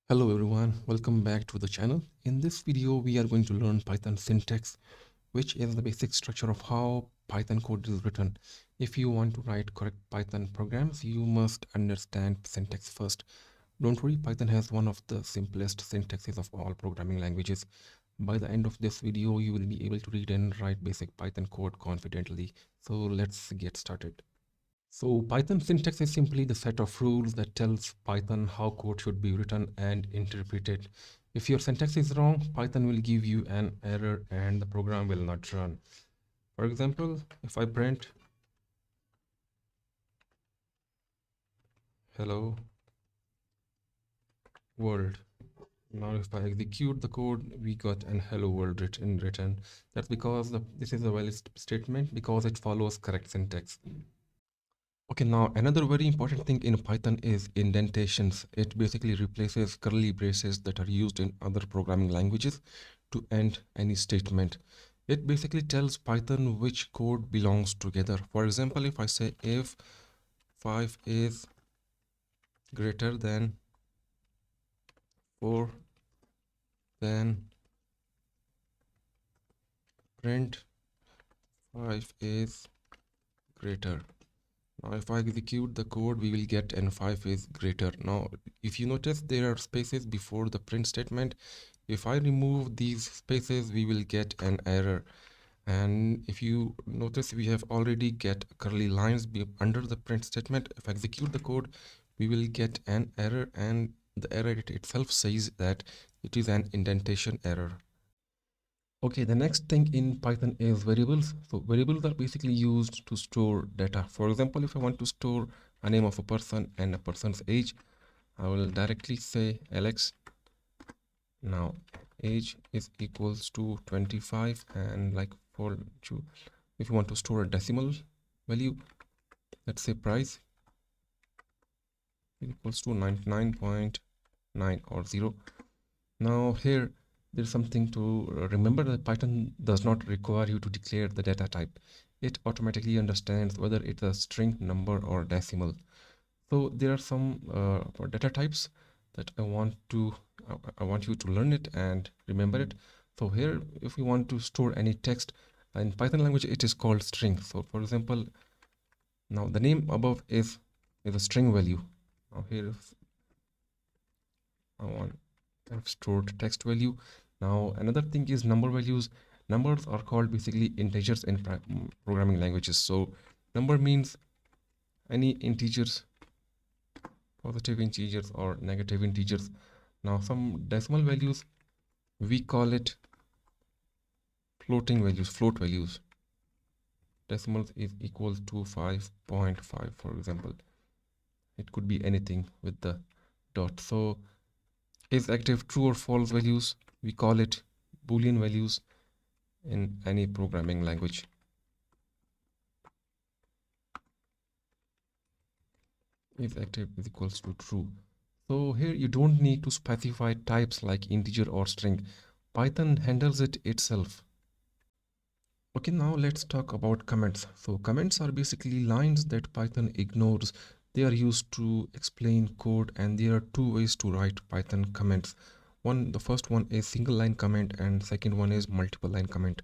Hello everyone, welcome back to the channel. In this video, we are going to learn Python syntax, which is the basic structure of how Python code is written. If you want to write correct Python programs, you must understand syntax first. Don't worry, Python has one of the simplest syntaxes of all programming languages. By the end of this video, you will be able to read and write basic Python code confidently. So let's get started. So Python syntax is simply the set of rules that tells Python how code should be written and interpreted. If your syntax is wrong, Python will give you an error and the program will not run. For example, if I print hello world, now if I execute the code, we got an hello world written. That's because this is a valid statement because it follows correct syntax. Okay, now another very important thing in Python is indentations. It basically replaces curly braces that are used in other programming languages to end any statement. It basically tells Python which code belongs together. For example, if I say if 5 is greater than 4, then print 5 is greater. Now if I execute the code, we will get n5 is greater. Now if you notice, there are spaces before the print statement. If I remove these spaces, we will get an error. And if you notice, we have already get curly lines under the print statement. If I execute the code, we will get an error, and the error itself says that it is an indentation error. Okay, the next thing in Python is variables. So variables are basically used to store data. For example, if I want to store a name of a person and a person's age, I will directly say Alex. Now age is equals to 25, and like for you, if you want to store a decimal value, let's say price is equals to 99.9 or 0. Now here there's something to remember, that Python does not require you to declare the data type. It automatically understands whether it's a string, number, or decimal. So there are some data types that I want you to learn it and remember it. So here, if we want to store any text in Python language, it is called string. So for example, now the name above is a string value. Now here I want I've stored text value. Now another thing is number values. Numbers are called basically integers in programming languages. So number means any integers, positive integers or negative integers. Now some decimal values, we call it floating values, float values. Decimals is equal to 5.5, for example. It could be anything with the dot. So is active true or false values, we call it Boolean values in any programming language. If active is equals to true. So here you don't need to specify types like integer or string. Python handles it itself. Okay, now let's talk about comments. So comments are basically lines that Python ignores. They are used to explain code, and there are two ways to write Python comments. The first one is single line comment, and second one is multiple line comment.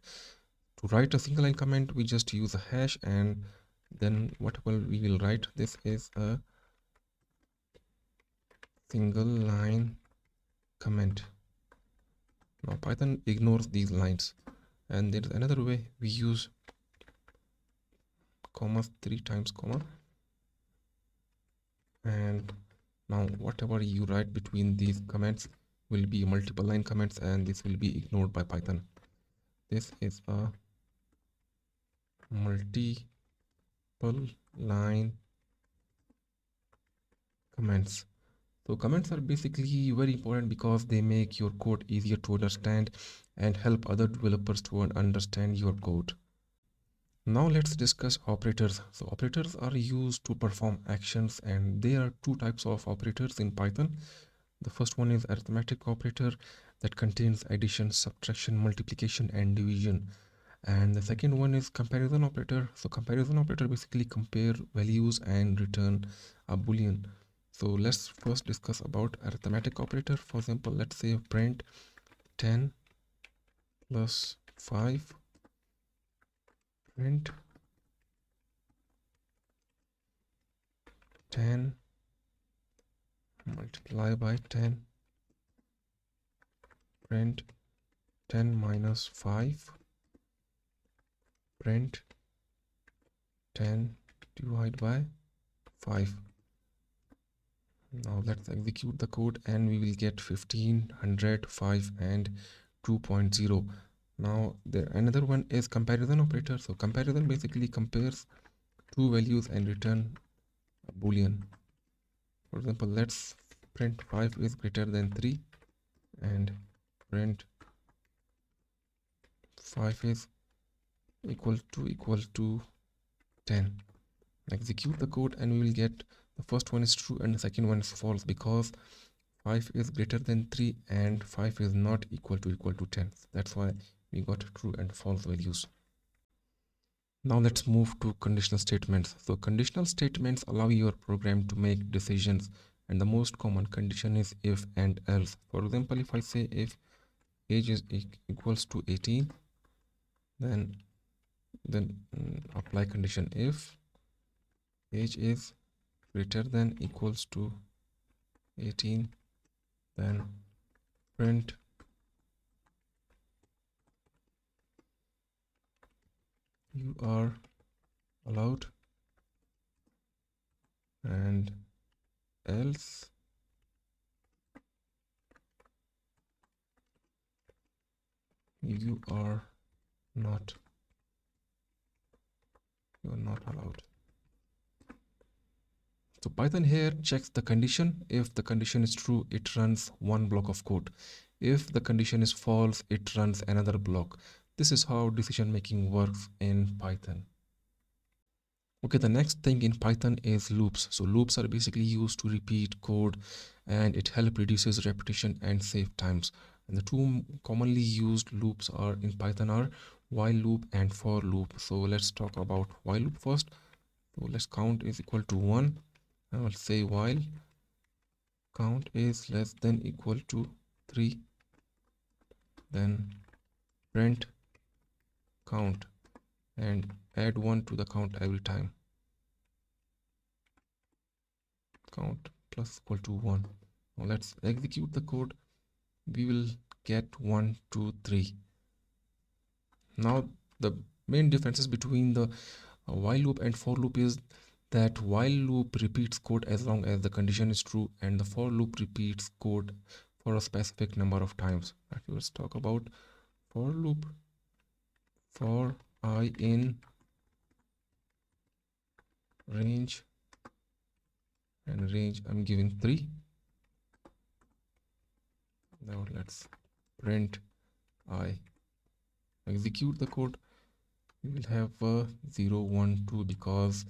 To write a single line comment, we just use a hash, and then whatever we will write, this is a single line comment. Now Python ignores these lines, and there is another way. We use commas 3 times comma, and now whatever you write between these comments will be multiple line comments, and this will be ignored by Python. This is a multiple line comments. So comments are basically very important because they make your code easier to understand and help other developers to understand your code. Now let's discuss operators. So operators are used to perform actions, and there are two types of operators in Python. The first one is arithmetic operator that contains addition, subtraction, multiplication, and division. And the second one is comparison operator. So comparison operator basically compare values and return a boolean. So let's first discuss about arithmetic operator. For example, let's say print 10 plus 5, print 10 multiply by 10, print 10 minus 5, print 10 divided by 5. Now let's execute the code and we will get 15, 100, 5 and 2.0. Now there another one is comparison operator. So comparison basically compares two values and return a boolean. For example, let's print 5 is greater than 3 and print 5 is equal to 10. Execute the code and we will get the first one is true and the second one is false, because 5 is greater than 3 and 5 is not equal to 10. That's why we got true and false values. Now let's move to conditional statements. So conditional statements allow your program to make decisions, and the most common condition is if and else. For example, if I say if age is equals to 18, then apply condition if age is greater than equals to 18, then print you are allowed, and else you are not allowed. So Python here checks the condition. If the condition is true, it runs one block of code. If the condition is false, it runs another block. This is how decision making works in Python. Okay, the next thing in Python is loops. So loops are basically used to repeat code, and it helps reduces repetition and save times. And the two commonly used loops are in Python are while loop and for loop. So let's talk about while loop first. So let's count is equal to 1. I will say while count is less than equal to 3, then print count and add 1 to the count every time. Count plus equal to 1. Now let's execute the code. We will get 1, 2, 3. Now the main differences between the while loop and for loop is that while loop repeats code as long as the condition is true, and the for loop repeats code for a specific number of times. Actually, let's talk about for loop. For I in range, and range I'm giving 3. Now let's print I. Execute the code. We will have 0, 1, 2 because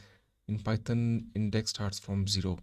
in Python index starts from 0.